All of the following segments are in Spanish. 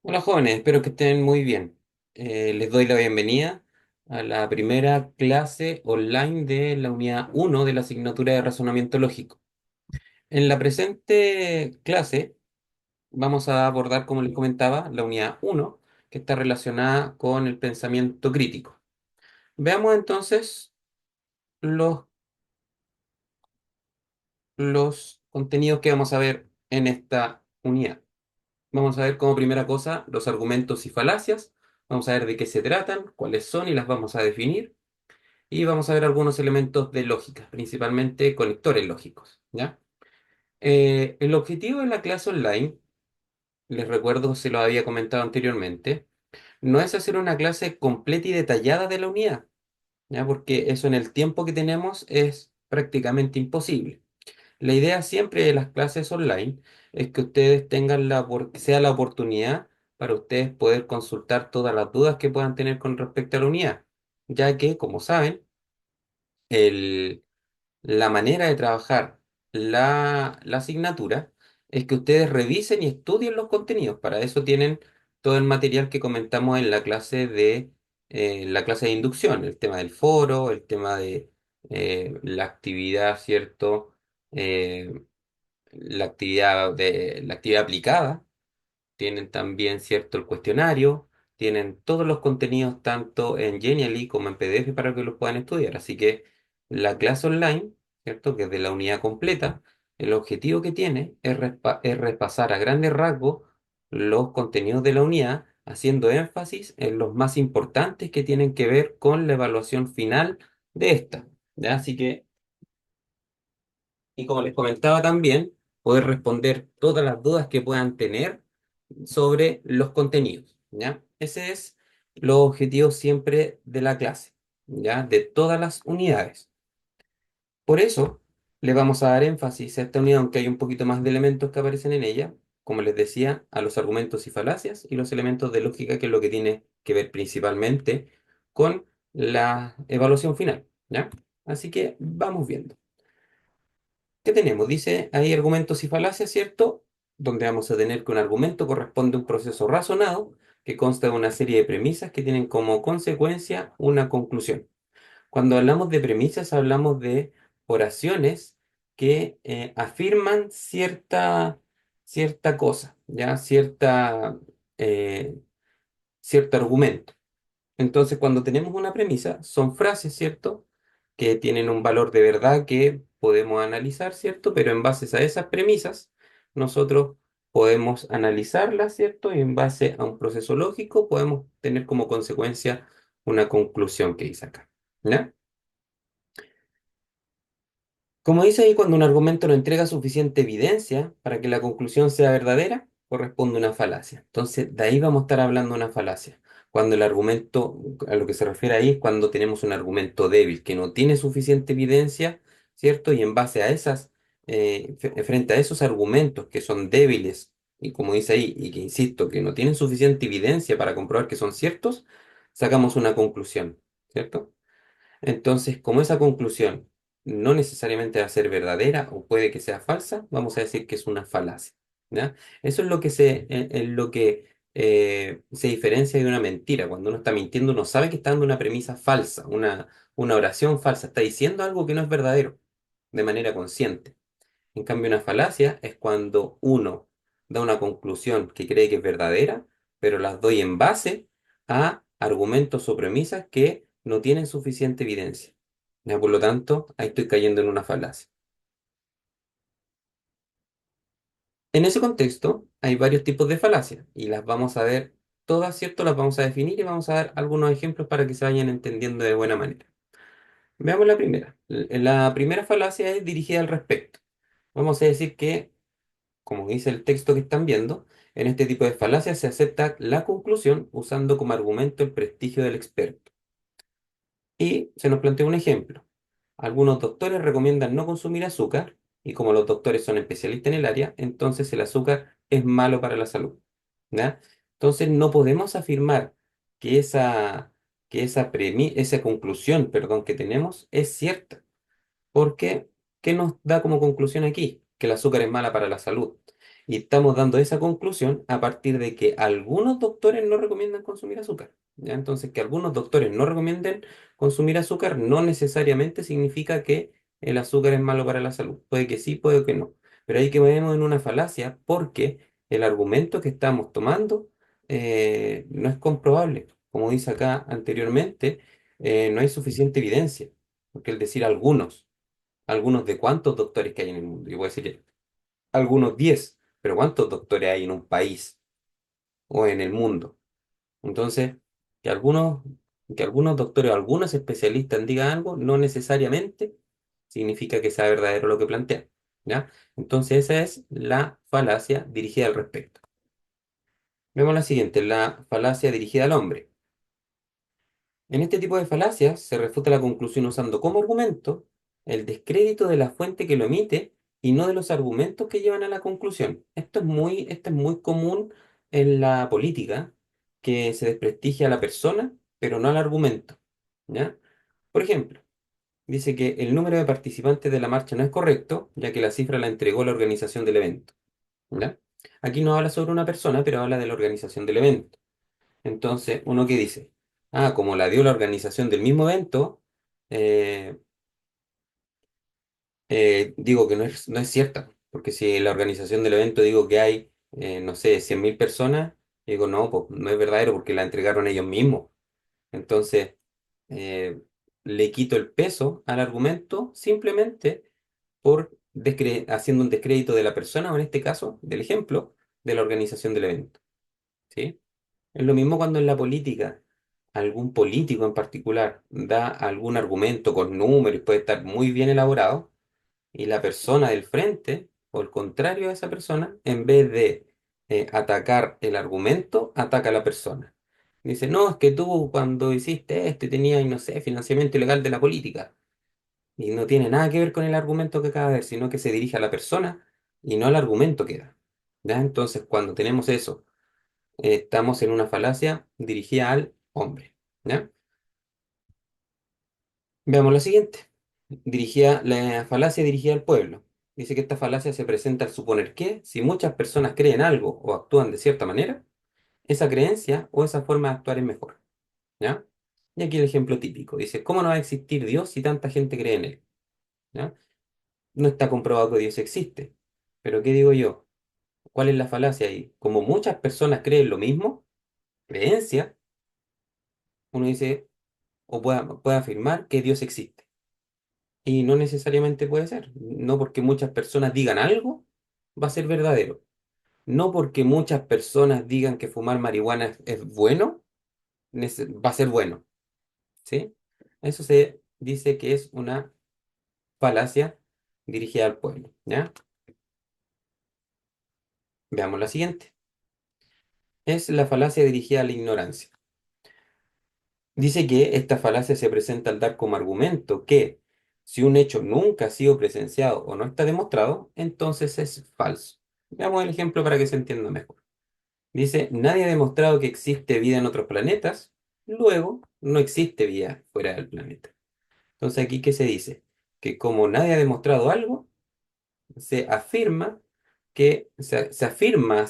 Hola jóvenes, espero que estén muy bien. Les doy la bienvenida a la primera clase online de la unidad uno de la asignatura de razonamiento lógico. En la presente clase vamos a abordar, como les comentaba, la unidad uno, que está relacionada con el pensamiento crítico. Veamos entonces los, los contenidos que vamos a ver en esta unidad. Vamos a ver como primera cosa los argumentos y falacias. Vamos a ver de qué se tratan, cuáles son y las vamos a definir. Y vamos a ver algunos elementos de lógica, principalmente conectores lógicos, ¿ya? El objetivo de la clase online, les recuerdo, se lo había comentado anteriormente, no es hacer una clase completa y detallada de la unidad, ¿ya? Porque eso en el tiempo que tenemos es prácticamente imposible. La idea siempre de las clases online es que ustedes tengan que sea la oportunidad para ustedes poder consultar todas las dudas que puedan tener con respecto a la unidad, ya que, como saben, el la manera de trabajar la asignatura es que ustedes revisen y estudien los contenidos. Para eso tienen todo el material que comentamos en la clase de inducción, el tema del foro, el tema de la actividad, ¿cierto? Eh, la actividad aplicada, tienen también, ¿cierto?, el cuestionario, tienen todos los contenidos tanto en Genially como en PDF para que los puedan estudiar. Así que la clase online, ¿cierto?, que es de la unidad completa, el objetivo que tiene es repasar a grandes rasgos los contenidos de la unidad, haciendo énfasis en los más importantes que tienen que ver con la evaluación final de esta. ¿Ya? Así que, y como les comentaba también, poder responder todas las dudas que puedan tener sobre los contenidos, ¿ya? Ese es el objetivo siempre de la clase, ¿ya? De todas las unidades. Por eso le vamos a dar énfasis a esta unidad, aunque hay un poquito más de elementos que aparecen en ella, como les decía, a los argumentos y falacias y los elementos de lógica, que es lo que tiene que ver principalmente con la evaluación final, ¿ya? Así que vamos viendo. ¿Qué tenemos? Dice, hay argumentos y falacias, ¿cierto? Donde vamos a tener que un argumento corresponde a un proceso razonado que consta de una serie de premisas que tienen como consecuencia una conclusión. Cuando hablamos de premisas, hablamos de oraciones que afirman cierta cosa, ¿ya? Eh, cierto argumento. Entonces, cuando tenemos una premisa, son frases, ¿cierto? Que tienen un valor de verdad que podemos analizar, ¿cierto? Pero en base a esas premisas, nosotros podemos analizarlas, ¿cierto? Y en base a un proceso lógico, podemos tener como consecuencia una conclusión que dice acá. ¿Ya? Como dice ahí, cuando un argumento no entrega suficiente evidencia para que la conclusión sea verdadera, corresponde a una falacia. Entonces, de ahí vamos a estar hablando de una falacia. Cuando el argumento, a lo que se refiere ahí, es cuando tenemos un argumento débil, que no tiene suficiente evidencia, ¿cierto? Y en base a frente a esos argumentos que son débiles, y como dice ahí, y que insisto, que no tienen suficiente evidencia para comprobar que son ciertos, sacamos una conclusión, ¿cierto? Entonces, como esa conclusión no necesariamente va a ser verdadera o puede que sea falsa, vamos a decir que es una falacia, ¿ya? Eso es lo que se diferencia de una mentira. Cuando uno está mintiendo, uno sabe que está dando una premisa falsa, una oración falsa, está diciendo algo que no es verdadero de manera consciente. En cambio, una falacia es cuando uno da una conclusión que cree que es verdadera, pero las doy en base a argumentos o premisas que no tienen suficiente evidencia. Ya, por lo tanto, ahí estoy cayendo en una falacia. En ese contexto, hay varios tipos de falacias y las vamos a ver todas, ¿cierto? Las vamos a definir y vamos a dar algunos ejemplos para que se vayan entendiendo de buena manera. Veamos la primera. La primera falacia es dirigida al respecto. Vamos a decir que, como dice el texto que están viendo, en este tipo de falacias se acepta la conclusión usando como argumento el prestigio del experto. Y se nos plantea un ejemplo. Algunos doctores recomiendan no consumir azúcar y como los doctores son especialistas en el área, entonces el azúcar es malo para la salud. ¿Ya? Entonces no podemos afirmar que esa conclusión, perdón, que tenemos es cierta. Porque, ¿qué nos da como conclusión aquí? Que el azúcar es mala para la salud. Y estamos dando esa conclusión a partir de que algunos doctores no recomiendan consumir azúcar. ¿Ya? Entonces, que algunos doctores no recomienden consumir azúcar no necesariamente significa que el azúcar es malo para la salud. Puede que sí, puede que no. Pero ahí que vemos en una falacia porque el argumento que estamos tomando no es comprobable. Como dice acá anteriormente, no hay suficiente evidencia. Porque el decir algunos de cuántos doctores que hay en el mundo. Yo voy a decir algunos 10, pero ¿cuántos doctores hay en un país o en el mundo? Entonces, que algunos, que algunos doctores o algunos especialistas digan algo, no necesariamente significa que sea verdadero lo que plantean, ¿ya? Entonces, esa es la falacia dirigida al respecto. Vemos la siguiente, la falacia dirigida al hombre. En este tipo de falacias se refuta la conclusión usando como argumento el descrédito de la fuente que lo emite y no de los argumentos que llevan a la conclusión. Esto es muy común en la política, que se desprestigia a la persona, pero no al argumento. ¿Ya? Por ejemplo, dice que el número de participantes de la marcha no es correcto, ya que la cifra la entregó la organización del evento. ¿Ya? Aquí no habla sobre una persona, pero habla de la organización del evento. Entonces, uno que dice, ah, como la dio la organización del mismo evento, eh, digo que no es cierta, porque si la organización del evento digo que hay, no sé, 100.000 personas, digo, no, pues no es verdadero porque la entregaron ellos mismos. Entonces, eh, le quito el peso al argumento simplemente por haciendo un descrédito de la persona, o en este caso, del ejemplo, de la organización del evento. ¿Sí? Es lo mismo cuando en la política algún político en particular da algún argumento con números, puede estar muy bien elaborado, y la persona del frente, o el contrario a esa persona, en vez de atacar el argumento, ataca a la persona. Dice, no, es que tú cuando hiciste esto y tenías, no sé, financiamiento ilegal de la política, y no tiene nada que ver con el argumento que acaba de ver, sino que se dirige a la persona y no al argumento que da. ¿Ya? Entonces, cuando tenemos eso, estamos en una falacia dirigida al hombre. ¿Ya? Veamos la siguiente. La falacia dirigida al pueblo. Dice que esta falacia se presenta al suponer que, si muchas personas creen algo o actúan de cierta manera, esa creencia o esa forma de actuar es mejor. ¿Ya? Y aquí el ejemplo típico. Dice, ¿cómo no va a existir Dios si tanta gente cree en él? ¿Ya? No está comprobado que Dios existe. Pero ¿qué digo yo? ¿Cuál es la falacia ahí? Como muchas personas creen lo mismo, creencia, uno dice, o puede afirmar que Dios existe. Y no necesariamente puede ser. No porque muchas personas digan algo, va a ser verdadero. No porque muchas personas digan que fumar marihuana es bueno, va a ser bueno. ¿Sí? Eso se dice que es una falacia dirigida al pueblo. ¿Ya? Veamos la siguiente. Es la falacia dirigida a la ignorancia. Dice que esta falacia se presenta al dar como argumento que si un hecho nunca ha sido presenciado o no está demostrado, entonces es falso. Veamos el ejemplo para que se entienda mejor. Dice, nadie ha demostrado que existe vida en otros planetas, luego no existe vida fuera del planeta. Entonces aquí, ¿qué se dice? Que como nadie ha demostrado algo, se afirma se afirma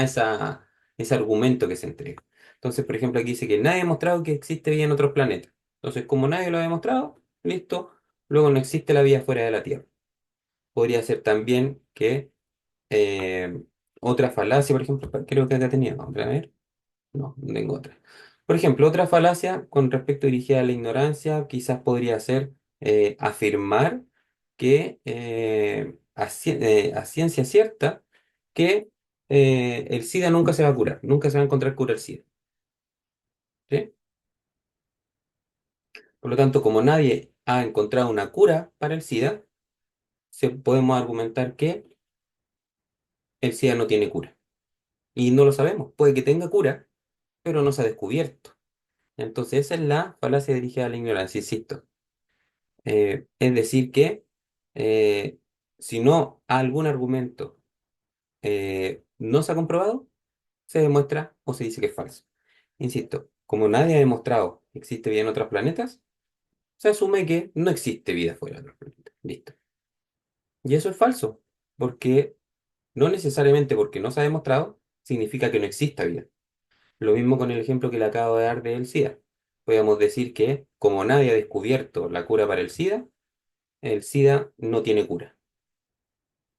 ese argumento que se entrega. Entonces, por ejemplo, aquí dice que nadie ha demostrado que existe vida en otros planetas. Entonces, como nadie lo ha demostrado, listo, luego no existe la vida fuera de la Tierra. Podría ser también que eh, otra falacia, por ejemplo, creo que acá tenía, vamos a ver. No, no tengo otra. Por ejemplo, otra falacia con respecto dirigida a la ignorancia, quizás podría ser afirmar que a ciencia cierta que el SIDA nunca se va a curar, nunca se va a encontrar cura al SIDA. ¿Sí? Por lo tanto, como nadie ha encontrado una cura para el SIDA, podemos argumentar que el SIDA no tiene cura. Y no lo sabemos. Puede que tenga cura, pero no se ha descubierto. Entonces, esa es la falacia dirigida a la ignorancia, insisto. Es decir, que eh, si no algún argumento no se ha comprobado, se demuestra o se dice que es falso. Insisto, como nadie ha demostrado que existe vida en otros planetas, se asume que no existe vida fuera de otros planetas. Listo. Y eso es falso, porque no necesariamente porque no se ha demostrado, significa que no exista vida. Lo mismo con el ejemplo que le acabo de dar del SIDA. Podríamos decir que como nadie ha descubierto la cura para el SIDA no tiene cura.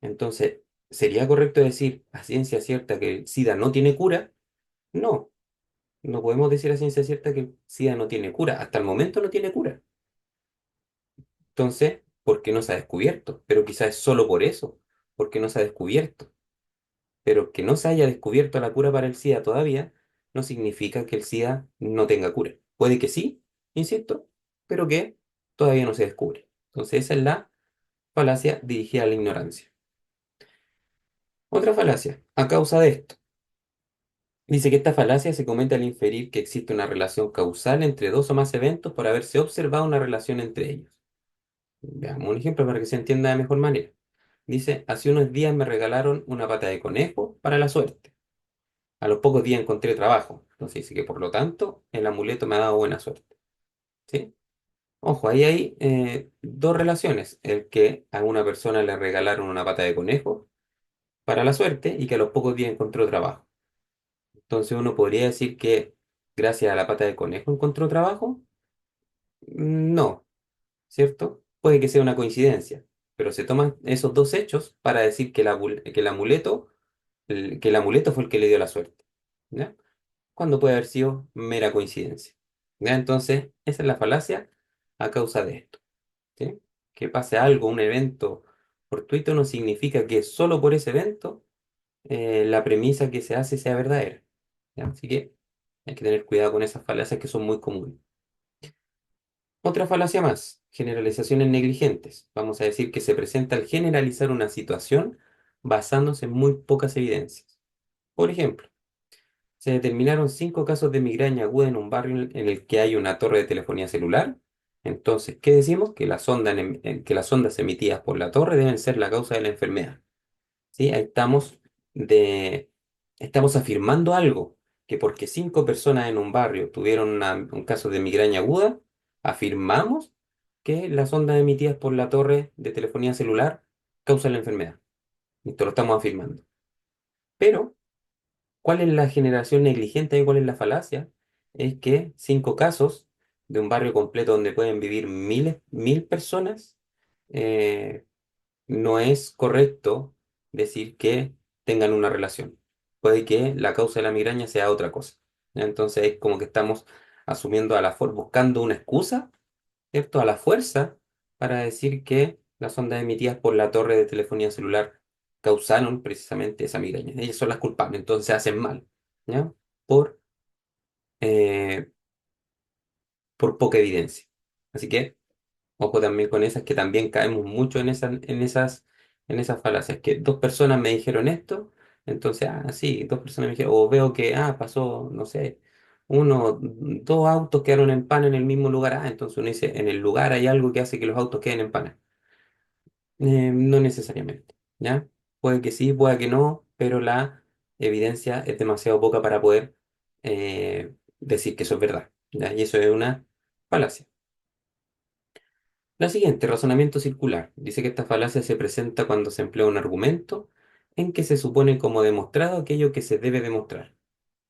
Entonces, ¿sería correcto decir a ciencia cierta que el SIDA no tiene cura? No, no podemos decir a ciencia cierta que el SIDA no tiene cura. Hasta el momento no tiene cura. Entonces, ¿por qué no se ha descubierto? Pero quizás es solo por eso, porque no se ha descubierto. Pero que no se haya descubierto la cura para el SIDA todavía, no significa que el SIDA no tenga cura. Puede que sí, insisto, pero que todavía no se descubre. Entonces, esa es la falacia dirigida a la ignorancia. Otra falacia, a causa de esto. Dice que esta falacia se comete al inferir que existe una relación causal entre dos o más eventos por haberse observado una relación entre ellos. Veamos un ejemplo para que se entienda de mejor manera. Dice, hace unos días me regalaron una pata de conejo para la suerte. A los pocos días encontré trabajo. Entonces dice que por lo tanto el amuleto me ha dado buena suerte. ¿Sí? Ojo, ahí hay dos relaciones. El que a una persona le regalaron una pata de conejo para la suerte y que a los pocos días encontró trabajo. Entonces uno podría decir que gracias a la pata de conejo encontró trabajo. No, ¿cierto? Puede que sea una coincidencia, pero se toman esos dos hechos para decir que que el amuleto fue el que le dio la suerte. ¿Ya? Cuando puede haber sido mera coincidencia. ¿Ya? Entonces, esa es la falacia a causa de esto. ¿Sí? Que pase algo, un evento fortuito, no significa que solo por ese evento la premisa que se hace sea verdadera. ¿Ya? Así que hay que tener cuidado con esas falacias que son muy comunes. Otra falacia más, generalizaciones negligentes. Vamos a decir que se presenta al generalizar una situación basándose en muy pocas evidencias. Por ejemplo, se determinaron 5 casos de migraña aguda en un barrio en el que hay una torre de telefonía celular. Entonces, ¿qué decimos? Que que las ondas emitidas por la torre deben ser la causa de la enfermedad. ¿Sí? Ahí de, estamos afirmando algo, que porque 5 personas en un barrio tuvieron un caso de migraña aguda, afirmamos que las ondas emitidas por la torre de telefonía celular causan la enfermedad. Esto lo estamos afirmando. Pero ¿cuál es la generación negligente y cuál es la falacia? Es que 5 casos de un barrio completo donde pueden vivir mil personas, eh, no es correcto decir que tengan una relación. Puede que la causa de la migraña sea otra cosa. ¿Ya? Entonces es como que estamos asumiendo buscando una excusa, ¿cierto? A la fuerza para decir que las ondas emitidas por la torre de telefonía celular causaron precisamente esa migraña. Ellas son las culpables, entonces hacen mal, ¿ya? Por, eh, por poca evidencia. Así que, ojo también con esas, que también caemos mucho en esas falacias, que 2 personas me dijeron esto, entonces, sí, 2 personas me dijeron, o veo que, pasó, no sé, 2 autos quedaron en pana en el mismo lugar, entonces uno dice, en el lugar hay algo que hace que los autos queden en pana. No necesariamente, ¿ya? Puede que sí, puede que no, pero la evidencia es demasiado poca para poder decir que eso es verdad, ¿ya? Y eso es una falacia. La siguiente, razonamiento circular. Dice que esta falacia se presenta cuando se emplea un argumento en que se supone como demostrado aquello que se debe demostrar,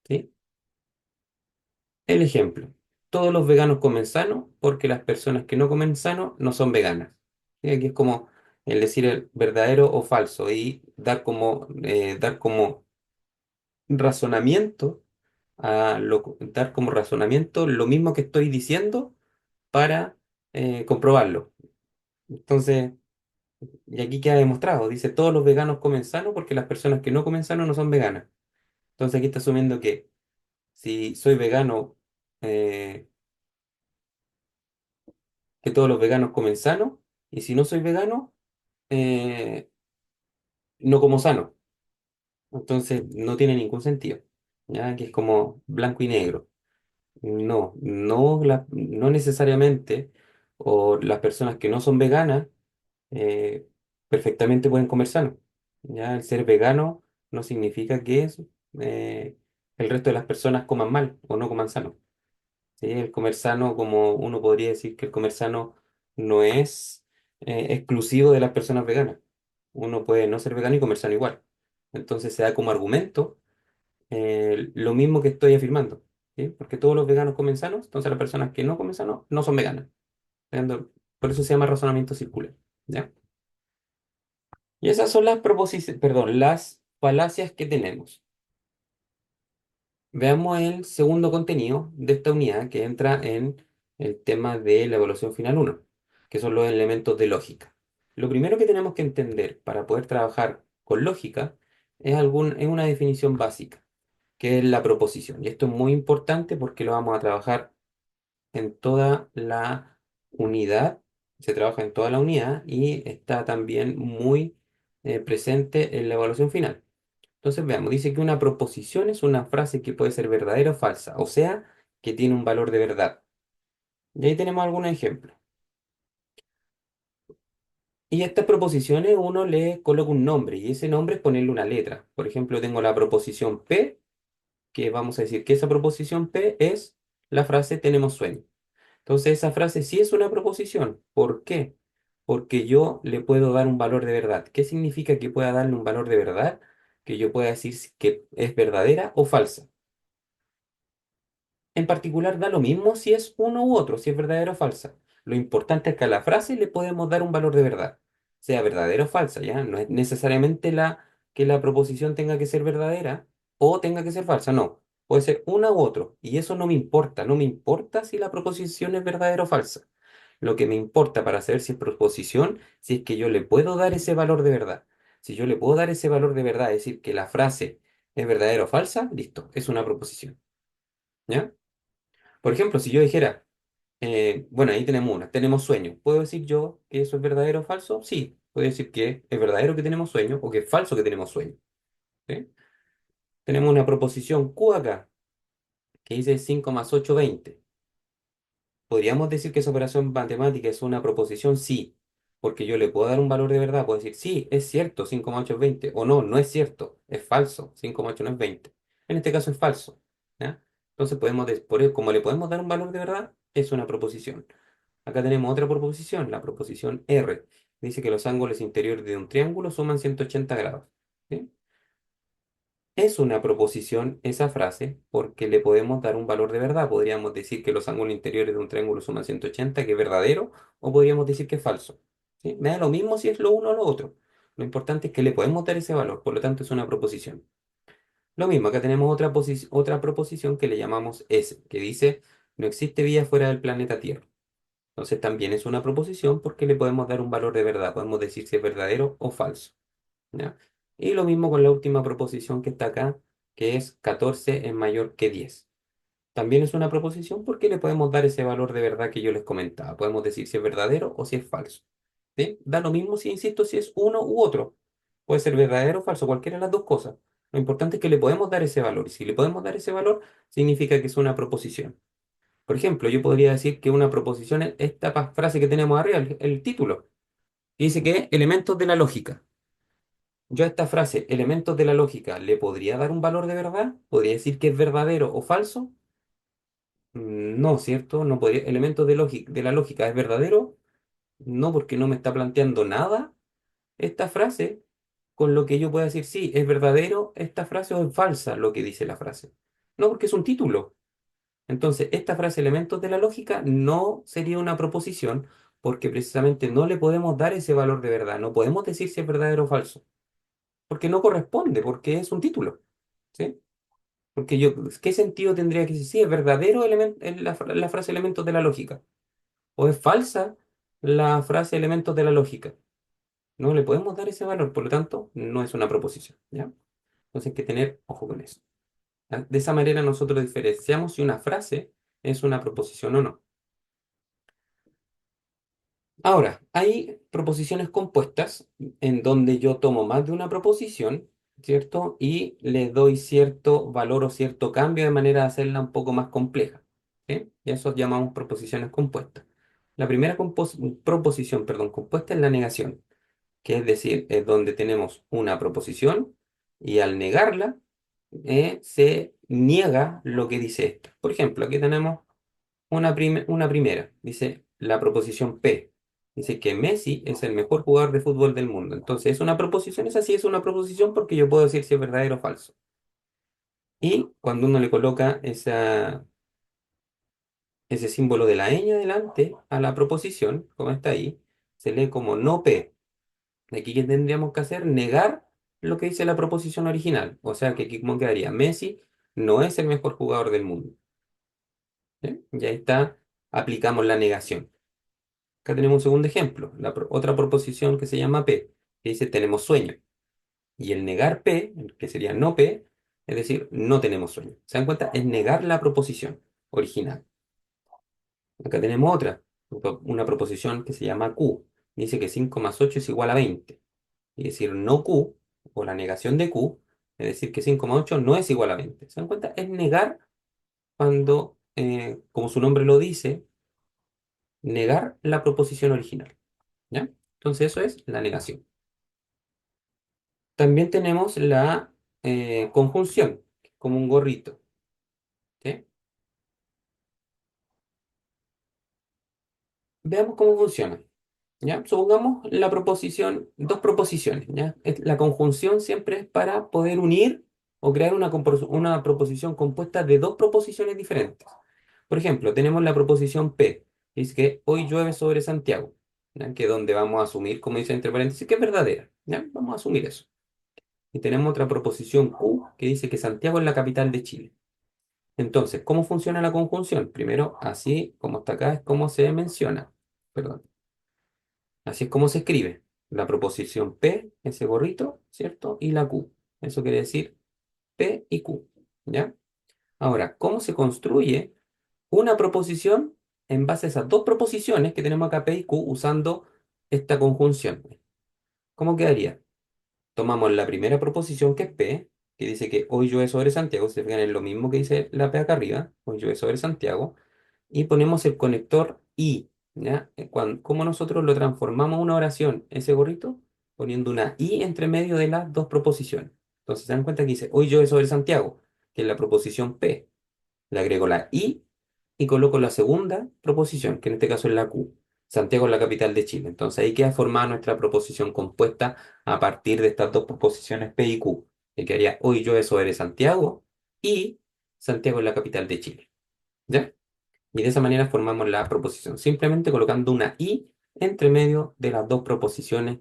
¿sí? El ejemplo, todos los veganos comen sano porque las personas que no comen sano no son veganas. ¿Sí? Aquí es como el decir el verdadero o falso y dar como razonamiento dar como razonamiento lo mismo que estoy diciendo para comprobarlo. Entonces, y aquí queda demostrado, dice todos los veganos comen sano porque las personas que no comen sano no son veganas. Entonces aquí está asumiendo que si soy vegano, eh, que todos los veganos comen sano, y si no soy vegano, eh, no como sano. Entonces no tiene ningún sentido, ¿ya? Que es como blanco y negro. No necesariamente, o las personas que no son veganas, eh, perfectamente pueden comer sano. ¿Ya? El ser vegano no significa que el resto de las personas coman mal o no coman sano. ¿Sí? El comer sano, como uno podría decir que el comer sano no es exclusivo de las personas veganas. Uno puede no ser vegano y comer sano igual. Entonces se da como argumento lo mismo que estoy afirmando, ¿sí? Porque todos los veganos comen sanos, entonces las personas que no comen sanos no son veganas. Por eso se llama razonamiento circular, ¿ya? Y esas son las proposiciones, perdón, las falacias que tenemos. Veamos el segundo contenido de esta unidad que entra en el tema de la evaluación final uno, que son los elementos de lógica. Lo primero que tenemos que entender para poder trabajar con lógica es una definición básica, que es la proposición. Y esto es muy importante porque lo vamos a trabajar en toda la unidad, se trabaja en toda la unidad y está también muy presente en la evaluación final. Entonces veamos, dice que una proposición es una frase que puede ser verdadera o falsa, o sea, que tiene un valor de verdad. Y ahí tenemos algunos ejemplos. Y a estas proposiciones uno le coloca un nombre y ese nombre es ponerle una letra. Por ejemplo, tengo la proposición P, que vamos a decir que esa proposición P es la frase tenemos sueño. Entonces esa frase sí es una proposición. ¿Por qué? Porque yo le puedo dar un valor de verdad. ¿Qué significa que pueda darle un valor de verdad? Que yo pueda decir que es verdadera o falsa. En particular, da lo mismo si es uno u otro, si es verdadera o falsa. Lo importante es que a la frase le podemos dar un valor de verdad, sea verdadera o falsa, ¿ya? No es necesariamente que la proposición tenga que ser verdadera o tenga que ser falsa, no. Puede ser una u otro, y eso no me importa. No me importa si la proposición es verdadera o falsa. Lo que me importa para saber si es proposición, si es que yo le puedo dar ese valor de verdad. Si yo le puedo dar ese valor de verdad, es decir, que la frase es verdadera o falsa, listo, es una proposición, ¿ya? Por ejemplo, si yo dijera, bueno, ahí tenemos una, tenemos sueño. ¿Puedo decir yo que eso es verdadero o falso? Sí, puedo decir que es verdadero que tenemos sueño o que es falso que tenemos sueño. ¿Sí? Tenemos una proposición Q acá, que dice 5 más 8 20. ¿Podríamos decir que esa operación matemática es una proposición? Sí, porque yo le puedo dar un valor de verdad. Puedo decir, sí, es cierto, 5 más 8 es 20. O no, no es cierto, es falso, 5 más 8 no es 20. En este caso es falso. ¿Ya? Entonces, como le podemos dar un valor de verdad, es una proposición. Acá tenemos otra proposición, la proposición R. Dice que los ángulos interiores de un triángulo suman 180 grados. ¿Sí? Es una proposición esa frase porque le podemos dar un valor de verdad. Podríamos decir que los ángulos interiores de un triángulo suman 180, que es verdadero, o podríamos decir que es falso. ¿Sí? Me da lo mismo si es lo uno o lo otro. Lo importante es que le podemos dar ese valor, por lo tanto es una proposición. Lo mismo, acá tenemos otra proposición que le llamamos S, que dice no existe vida fuera del planeta Tierra. Entonces también es una proposición porque le podemos dar un valor de verdad, podemos decir si es verdadero o falso. ¿Ya? Y lo mismo con la última proposición que está acá, que es 14 es mayor que 10. También es una proposición porque le podemos dar ese valor de verdad que yo les comentaba. Podemos decir si es verdadero o si es falso. ¿Sí? Da lo mismo si, insisto, si es uno u otro. Puede ser verdadero o falso, cualquiera de las dos cosas. Lo importante es que le podemos dar ese valor. Y si le podemos dar ese valor, significa que es una proposición. Por ejemplo, yo podría decir que una proposición es esta frase que tenemos arriba, el título, que dice que elementos de la lógica. Yo a esta frase, elementos de la lógica, ¿le podría dar un valor de verdad? ¿Podría decir que es verdadero o falso? No, ¿cierto? No podría. Elementos de la lógica, ¿es verdadero? No, porque no me está planteando nada esta frase con lo que yo pueda decir, sí, ¿es verdadero esta frase o es falsa lo que dice la frase? No, porque es un título. Entonces, esta frase, elementos de la lógica, no sería una proposición porque precisamente no le podemos dar ese valor de verdad. No podemos decir si es verdadero o falso, porque no corresponde, porque es un título. ¿Sí? Porque yo, ¿qué sentido tendría que decir si es verdadero la frase elementos de la lógica? ¿O es falsa la frase elementos de la lógica? No le podemos dar ese valor, por lo tanto, no es una proposición. ¿Ya? Entonces hay que tener ojo con eso. ¿Ya? De esa manera nosotros diferenciamos si una frase es una proposición o no. Ahora, hay proposiciones compuestas en donde yo tomo más de una proposición, ¿cierto? Y le doy cierto valor o cierto cambio de manera de hacerla un poco más compleja, ¿sí? Y eso llamamos proposiciones compuestas. La primera proposición, perdón, compuesta es la negación, que es decir, es donde tenemos una proposición y al negarla se niega lo que dice esta. Por ejemplo, aquí tenemos una primera, dice la proposición P. Dice que Messi es el mejor jugador de fútbol del mundo. Entonces, ¿es una proposición? Es así, es una proposición porque yo puedo decir si es verdadero o falso. Y cuando uno le coloca ese símbolo de la ñ delante a la proposición, como está ahí, se lee como no P. Aquí, ¿qué tendríamos que hacer? Negar lo que dice la proposición original. O sea, que aquí, ¿cómo quedaría? Messi no es el mejor jugador del mundo. ¿Sí? Y ahí está, aplicamos la negación. Acá tenemos un segundo ejemplo, otra proposición que se llama P, que dice tenemos sueño. Y el negar P, que sería no P, es decir, no tenemos sueño. ¿Se dan cuenta? Es negar la proposición original. Acá tenemos otra, una proposición que se llama Q. Dice que 5 más 8 es igual a 20. Es decir, no Q, o la negación de Q, es decir, que 5 más 8 no es igual a 20. ¿Se dan cuenta? Es negar cuando, como su nombre lo dice, negar la proposición original. ¿Ya? Entonces eso es la negación. También tenemos la conjunción, como un gorrito. ¿Sí? Veamos cómo funciona. ¿Ya? Supongamos la proposición, dos proposiciones, ¿ya? La conjunción siempre es para poder unir o crear una proposición compuesta de dos proposiciones diferentes. Por ejemplo, tenemos la proposición P, que dice que hoy llueve sobre Santiago, ¿ya? Que donde vamos a asumir, como dice entre paréntesis, que es verdadera, ¿ya? Vamos a asumir eso. Y tenemos otra proposición Q, que dice que Santiago es la capital de Chile. Entonces, ¿cómo funciona la conjunción? Primero, así como está acá, es como se menciona. Perdón. Así es como se escribe la proposición P, ese gorrito, ¿cierto? Y la Q. Eso quiere decir P y Q, ¿ya? Ahora, ¿cómo se construye una proposición en base a esas dos proposiciones que tenemos acá, P y Q, usando esta conjunción? ¿Cómo quedaría? Tomamos la primera proposición que es P, que dice que hoy llueve sobre Santiago, se fijan en lo mismo que dice la P acá arriba, hoy llueve sobre Santiago, y ponemos el conector y, ¿ya? ¿Cómo nosotros lo transformamos a una oración, ese gorrito? Poniendo una y entre medio de las dos proposiciones. Entonces se dan cuenta que dice, hoy llueve sobre Santiago, que es la proposición P. Le agrego la y coloco la segunda proposición, que en este caso es la Q. Santiago es la capital de Chile. Entonces ahí queda formada nuestra proposición compuesta a partir de estas dos proposiciones P y Q, que quedaría hoy llueve sobre Santiago y Santiago es la capital de Chile. ¿Ya? Y de esa manera formamos la proposición, simplemente colocando una i entre medio de las dos proposiciones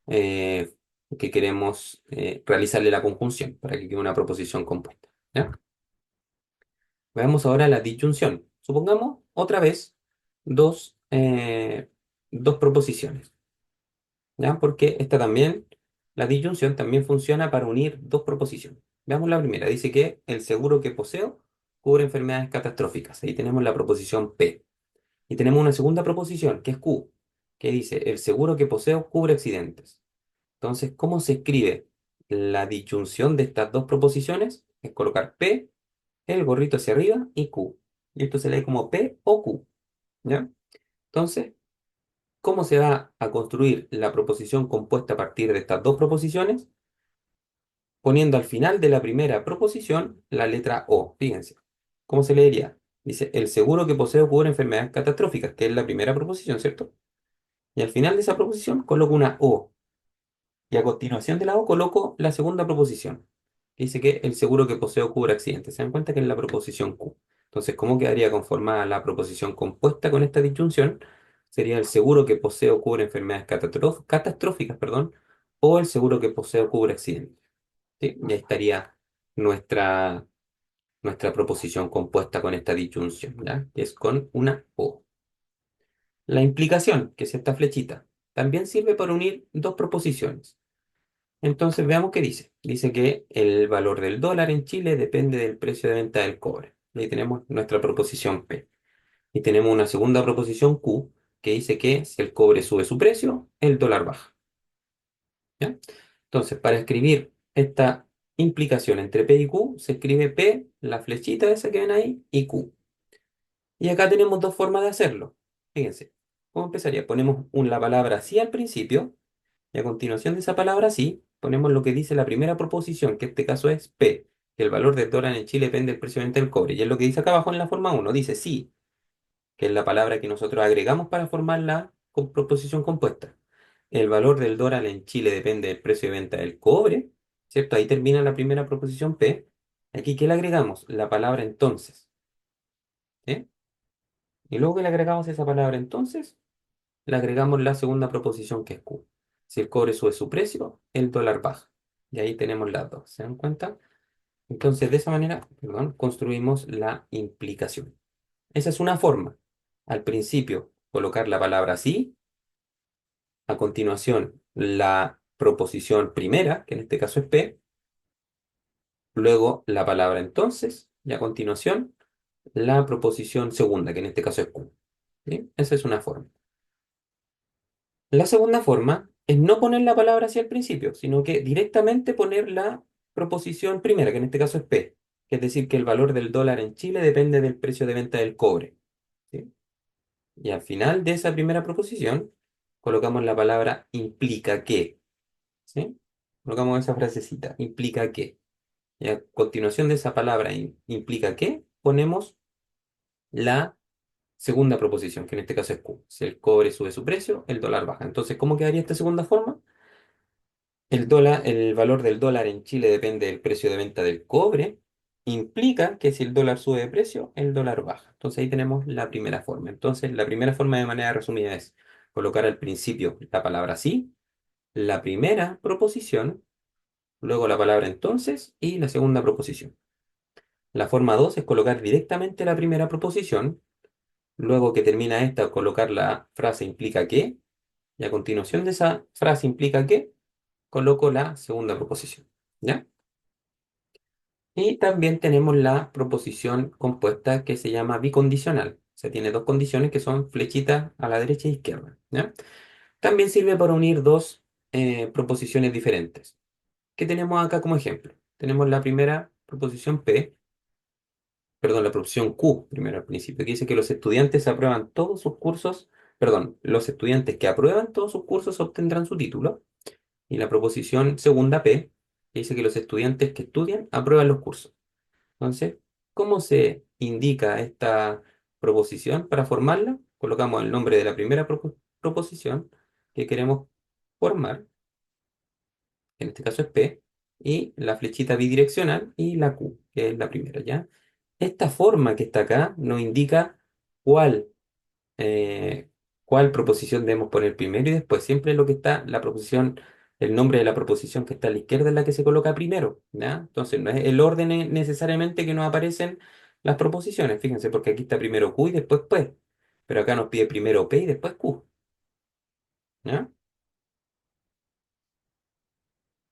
eh, que queremos realizarle la conjunción para que quede una proposición compuesta. ¿Ya? Veamos ahora la disyunción. Supongamos otra vez dos, eh, dos proposiciones, ¿ya? Porque esta también, la disyunción también funciona para unir dos proposiciones. Veamos la primera. Dice que el seguro que poseo cubre enfermedades catastróficas. Ahí tenemos la proposición P. Y tenemos una segunda proposición, que es Q, que dice, el seguro que poseo cubre accidentes. Entonces, ¿cómo se escribe la disyunción de estas dos proposiciones? Es colocar P, el gorrito hacia arriba y Q. Y esto se lee como P o Q, ¿ya? Entonces, ¿cómo se va a construir la proposición compuesta a partir de estas dos proposiciones? Poniendo al final de la primera proposición la letra O. Fíjense, ¿cómo se leería? Dice, el seguro que poseo cubre enfermedades catastróficas, que es la primera proposición, ¿cierto? Y al final de esa proposición coloco una O. Y a continuación de la O coloco la segunda proposición, que dice que el seguro que poseo cubre accidentes. Se dan cuenta que es la proposición Q. Entonces, ¿cómo quedaría conformada la proposición compuesta con esta disyunción? Sería el seguro que poseo cubre enfermedades catastróficas, perdón, o el seguro que poseo cubre accidentes. ¿Sí? Y ahí estaría nuestra, nuestra proposición compuesta con esta disyunción, ¿ya? Que es con una O. La implicación, que es esta flechita, también sirve para unir dos proposiciones. Entonces veamos qué dice. Dice que el valor del dólar en Chile depende del precio de venta del cobre. Y ahí tenemos nuestra proposición P. Y tenemos una segunda proposición Q que dice que si el cobre sube su precio, el dólar baja. ¿Ya? Entonces, para escribir esta implicación entre P y Q, se escribe P, la flechita esa que ven ahí, y Q. Y acá tenemos dos formas de hacerlo. Fíjense, ¿cómo empezaría? Ponemos la palabra sí al principio. Y a continuación de esa palabra sí, ponemos lo que dice la primera proposición, que en este caso es P, que el valor del dólar en Chile depende del precio de venta del cobre. Y es lo que dice acá abajo en la forma uno, dice sí, que es la palabra que nosotros agregamos para formar la con proposición compuesta. El valor del dólar en Chile depende del precio de venta del cobre, ¿cierto? Ahí termina la primera proposición P. Aquí, ¿qué le agregamos? La palabra entonces, ¿sí? Y luego que le agregamos esa palabra entonces, le agregamos la segunda proposición que es Q. Si el cobre sube su precio, el dólar baja. Y ahí tenemos las dos, ¿se dan cuenta? Entonces, de esa manera, perdón, construimos la implicación. Esa es una forma. Al principio, colocar la palabra sí, a continuación, la proposición primera, que en este caso es P, luego la palabra entonces, y a continuación, la proposición segunda, que en este caso es Q. ¿Sí? Esa es una forma. La segunda forma es no poner la palabra así al principio, sino que directamente poner la proposición primera, que en este caso es P, que es decir, que el valor del dólar en Chile depende del precio de venta del cobre. ¿Sí? Y al final de esa primera proposición colocamos la palabra implica que. ¿Sí? Colocamos esa frasecita, implica que. Y a continuación de esa palabra implica que, ponemos la segunda proposición, que en este caso es Q. Si el cobre sube su precio, el dólar baja. Entonces, ¿cómo quedaría esta segunda forma? El valor del dólar en Chile depende del precio de venta del cobre. Implica que si el dólar sube de precio, el dólar baja. Entonces ahí tenemos la primera forma. Entonces, la primera forma de manera resumida es colocar al principio la palabra sí, la primera proposición, luego la palabra entonces y la segunda proposición. La forma 2 es colocar directamente la primera proposición, luego que termina esta, colocar la frase implica que, y a continuación de esa frase implica que, coloco la segunda proposición. ¿Ya? Y también tenemos la proposición compuesta que se llama bicondicional. O sea, tiene dos condiciones que son flechitas a la derecha e izquierda. ¿Ya? También sirve para unir dos proposiciones diferentes. ¿Qué tenemos acá como ejemplo? Tenemos la primera proposición P, perdón, la proposición Q, primero al principio, que dice que los estudiantes aprueban todos sus cursos, perdón, los estudiantes que aprueban todos sus cursos obtendrán su título. Y la proposición segunda P, que dice que los estudiantes que estudian aprueban los cursos. Entonces, ¿cómo se indica esta proposición para formarla? Colocamos el nombre de la primera proposición que queremos formar, que en este caso es P, y la flechita bidireccional y la Q, que es la primera, ¿ya? Esta forma que está acá nos indica cuál, eh, cuál proposición debemos poner primero y después. Siempre lo que está, la proposición, el nombre de la proposición que está a la izquierda es la que se coloca primero, ¿ya? Entonces, no es el orden necesariamente que nos aparecen las proposiciones, fíjense, porque aquí está primero Q y después P, pero acá nos pide primero P y después Q, ¿ya?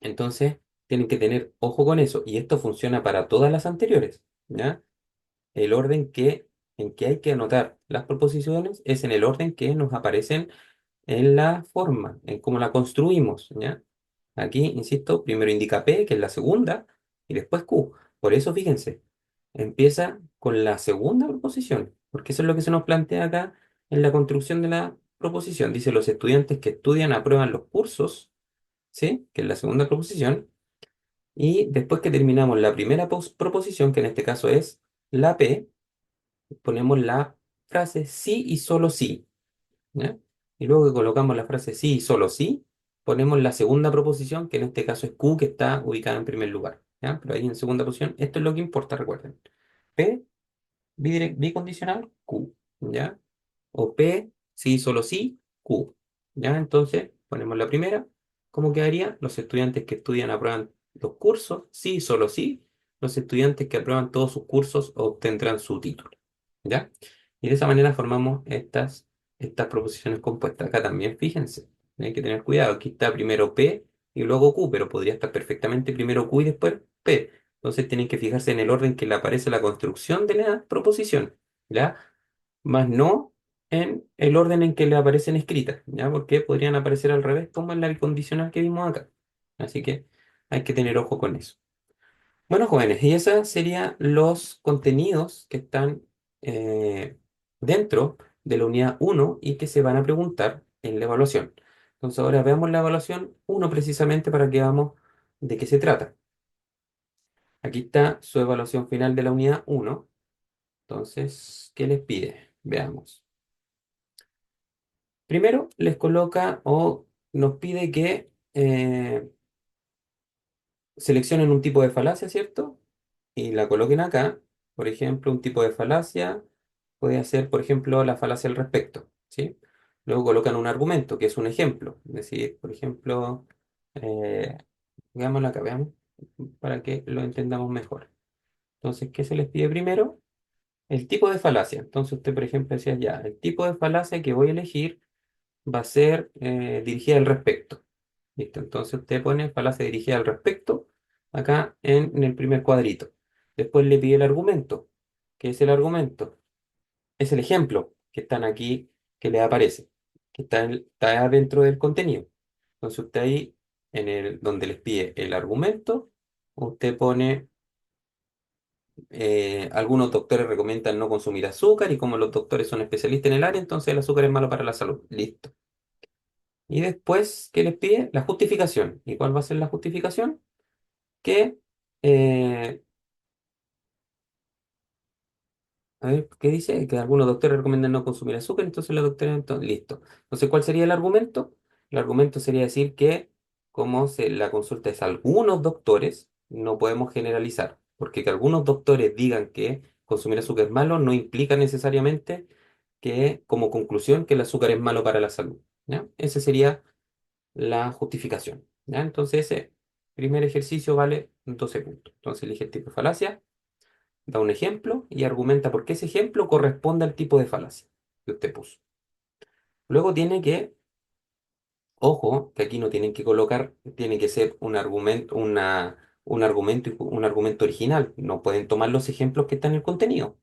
Entonces, tienen que tener ojo con eso, y esto funciona para todas las anteriores, ¿ya? El orden en que hay que anotar las proposiciones es en el orden que nos aparecen en la forma, en cómo la construimos, ¿ya? Aquí, insisto, primero indica P, que es la segunda, y después Q. Por eso, fíjense, empieza con la segunda proposición, porque eso es lo que se nos plantea acá en la construcción de la proposición. Dice, los estudiantes que estudian aprueban los cursos, ¿sí? Que es la segunda proposición. Y después que terminamos la primera proposición, que en este caso es la P, ponemos la frase sí y solo sí, ¿ya? Y luego que colocamos la frase sí y solo sí, ponemos la segunda proposición, que en este caso es Q, que está ubicada en primer lugar, ¿ya? Pero ahí en segunda posición, esto es lo que importa, recuerden. P, bicondicional, Q, ¿ya? O P, sí, solo sí, Q, ¿ya? Entonces, ponemos la primera. ¿Cómo quedaría? Los estudiantes que estudian aprueban los cursos, sí, solo sí. Los estudiantes que aprueban todos sus cursos obtendrán su título, ¿ya? Y de esa manera formamos estas proposiciones compuestas. Acá también, fíjense, hay que tener cuidado. Aquí está primero P y luego Q, pero podría estar perfectamente primero Q y después P. Entonces tienen que fijarse en el orden que le aparece la construcción de la proposición, ¿ya? Más no en el orden en que le aparecen escritas, ¿ya? Porque podrían aparecer al revés, como en la bicondicional que vimos acá. Así que hay que tener ojo con eso. Bueno, jóvenes, y esos serían los contenidos que están eh, dentro de la unidad uno y que se van a preguntar en la evaluación. Entonces ahora veamos la evaluación uno precisamente para que veamos de qué se trata. Aquí está su evaluación final de la unidad uno. Entonces, ¿qué les pide? Veamos. Primero les coloca o nos pide que seleccionen un tipo de falacia, ¿cierto? Y la coloquen acá. Por ejemplo, un tipo de falacia puede ser, por ejemplo, la falacia al respecto, ¿sí? Luego colocan un argumento, que es un ejemplo. Es decir, por ejemplo, eh, veámoslo acá, veamos, para que lo entendamos mejor. Entonces, ¿qué se les pide primero? El tipo de falacia. Entonces, usted, por ejemplo, decía ya, el tipo de falacia que voy a elegir va a ser dirigida al respecto. ¿Listo? Entonces usted pone falacia dirigida al respecto acá en el primer cuadrito. Después le pide el argumento. ¿Qué es el argumento? Es el ejemplo que están aquí, que le aparece, que está dentro del contenido. Entonces usted ahí, donde les pide el argumento, usted pone, algunos doctores recomiendan no consumir azúcar y como los doctores son especialistas en el área, entonces el azúcar es malo para la salud. Listo. Y después, ¿qué les pide? La justificación. ¿Y cuál va a ser la justificación? Que, eh, a ver, ¿qué dice? Que algunos doctores recomiendan no consumir azúcar, entonces los doctores, listo. Entonces, ¿cuál sería el argumento? El argumento sería decir que la consulta es a algunos doctores, no podemos generalizar, porque que algunos doctores digan que consumir azúcar es malo no implica necesariamente que, como conclusión, que el azúcar es malo para la salud. ¿Ya? Ese sería la justificación. ¿Ya? Entonces ese primer ejercicio vale 12 puntos. Entonces elige el tipo de falacia, da un ejemplo y argumenta por qué ese ejemplo corresponde al tipo de falacia que usted puso. Luego tiene que, ojo, que aquí no tienen que colocar, tiene que ser un argumento, un argumento original. No pueden tomar los ejemplos que están en el contenido.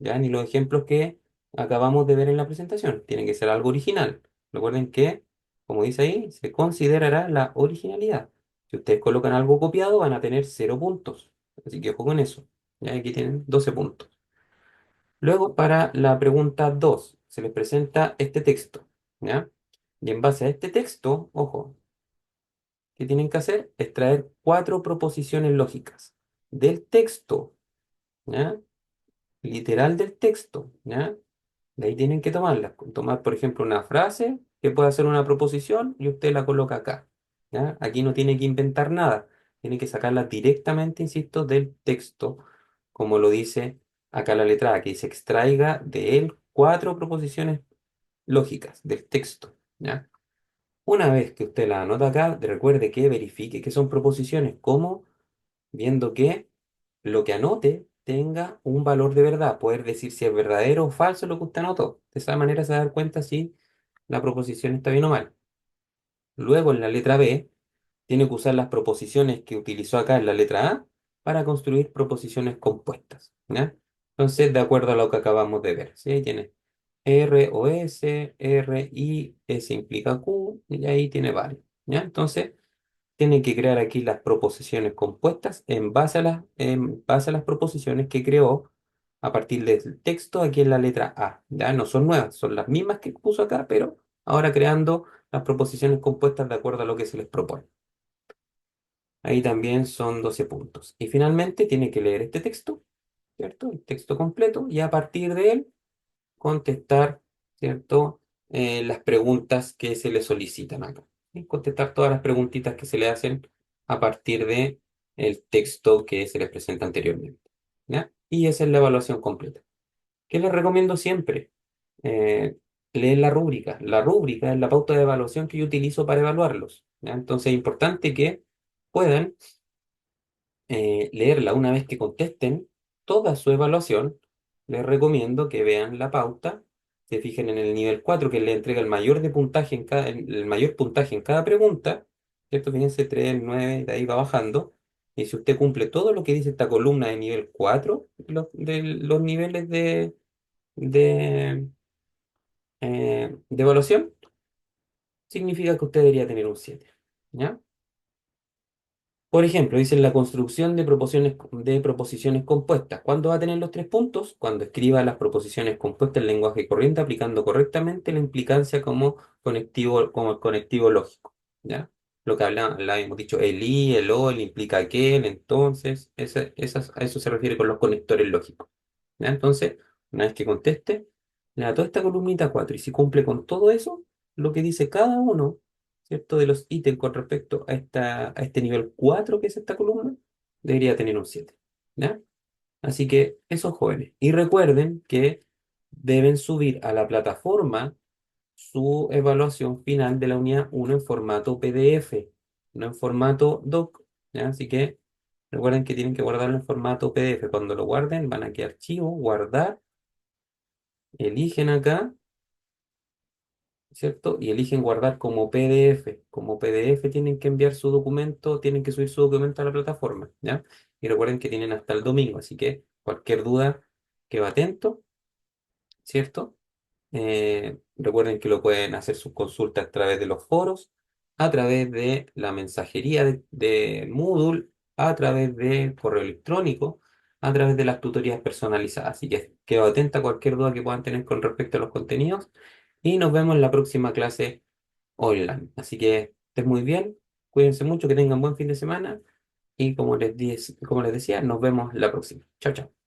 ¿Ya? Ni los ejemplos que acabamos de ver en la presentación. Tiene que ser algo original. Recuerden que, como dice ahí, se considerará la originalidad. Si ustedes colocan algo copiado, van a tener 0 puntos. Así que ojo con eso. ¿Ya? Aquí tienen 12 puntos. Luego, para la pregunta 2 se les presenta este texto. ¿Ya? Y en base a este texto, ojo, ¿qué tienen que hacer? Extraer 4 proposiciones lógicas del texto. ¿Ya? Literal del texto. ¿Ya? De ahí tienen que tomarlas. Tomar, por ejemplo, una frase que pueda ser una proposición y usted la coloca acá. ¿Ya? Aquí no tiene que inventar nada. Tiene que sacarla directamente, insisto, del texto, como lo dice acá la letra A, que dice extraiga de él 4 proposiciones lógicas del texto. ¿Ya? Una vez que usted la anota acá, recuerde que verifique que son proposiciones, como viendo que lo que anote tenga un valor de verdad, poder decir si es verdadero o falso lo que usted anotó. De esa manera se va a dar cuenta si la proposición está bien o mal. Luego en la letra B tiene que usar las proposiciones que utilizó acá en la letra A para construir proposiciones compuestas. ¿Ya? Entonces, de acuerdo a lo que acabamos de ver, ¿sí? Ahí tiene R o S, R, I, S implica Q, y ahí tiene varios. ¿Ya? Entonces, tiene que crear aquí las proposiciones compuestas en base a las proposiciones que creó a partir del texto aquí en la letra A. Ya no son nuevas, son las mismas que puso acá, pero ahora creando las proposiciones compuestas de acuerdo a lo que se les propone. Ahí también son 12 puntos. Y finalmente tiene que leer este texto, ¿cierto? El texto completo y a partir de él contestar, ¿cierto? Las preguntas que se le solicitan acá. ¿Sí? Contestar todas las preguntitas que se le hacen a partir de el texto que se les presenta anteriormente. ¿Ya? Y esa es la evaluación completa. ¿Qué les recomiendo siempre? Eh, Leer la rúbrica. La rúbrica es la pauta de evaluación que yo utilizo para evaluarlos. ¿Ya? Entonces es importante que puedan leerla una vez que contesten toda su evaluación. Les recomiendo que vean la pauta, se fijen en el nivel 4 que le entrega el mayor de puntaje el mayor puntaje en cada pregunta, ¿cierto? Fíjense 3 9 de ahí va bajando. Y si usted cumple todo lo que dice esta columna de nivel 4 de los niveles de, de evaluación, significa que usted debería tener un 7. ¿Ya? Por ejemplo, dicen la construcción de proposiciones compuestas. ¿Cuándo va a tener los 3 puntos? Cuando escriba las proposiciones compuestas en lenguaje corriente, aplicando correctamente la implicancia como el conectivo lógico. ¿Ya? Lo que habíamos dicho, el y, el o, el implica que, el entonces, a eso se refiere con los conectores lógicos. ¿Ya? Entonces, una vez que conteste, le da toda esta columnita 4 y si cumple con todo eso, lo que dice cada uno, ¿cierto? De los ítems con respecto a este nivel 4 que es esta columna, debería tener un 7. ¿Ya? Así que esos jóvenes. Y recuerden que deben subir a la plataforma su evaluación final de la unidad 1 en formato PDF, no en formato doc. ¿Ya? Así que recuerden que tienen que guardarlo en formato PDF. Cuando lo guarden, van aquí a archivo, guardar, eligen acá, ¿cierto? Y eligen guardar como PDF. Como PDF tienen que enviar su documento, tienen que subir su documento a la plataforma, ¿ya? Y recuerden que tienen hasta el domingo, así que cualquier duda, que va atento, ¿cierto? Recuerden que lo pueden hacer sus consultas a través de los foros, a través de la mensajería de Moodle, a través de correo electrónico, a través de las tutorías personalizadas. Así que quedo atenta a cualquier duda que puedan tener con respecto a los contenidos y nos vemos en la próxima clase online. Así que estén muy bien, cuídense mucho, que tengan buen fin de semana y como les decía, nos vemos la próxima. Chao, chao.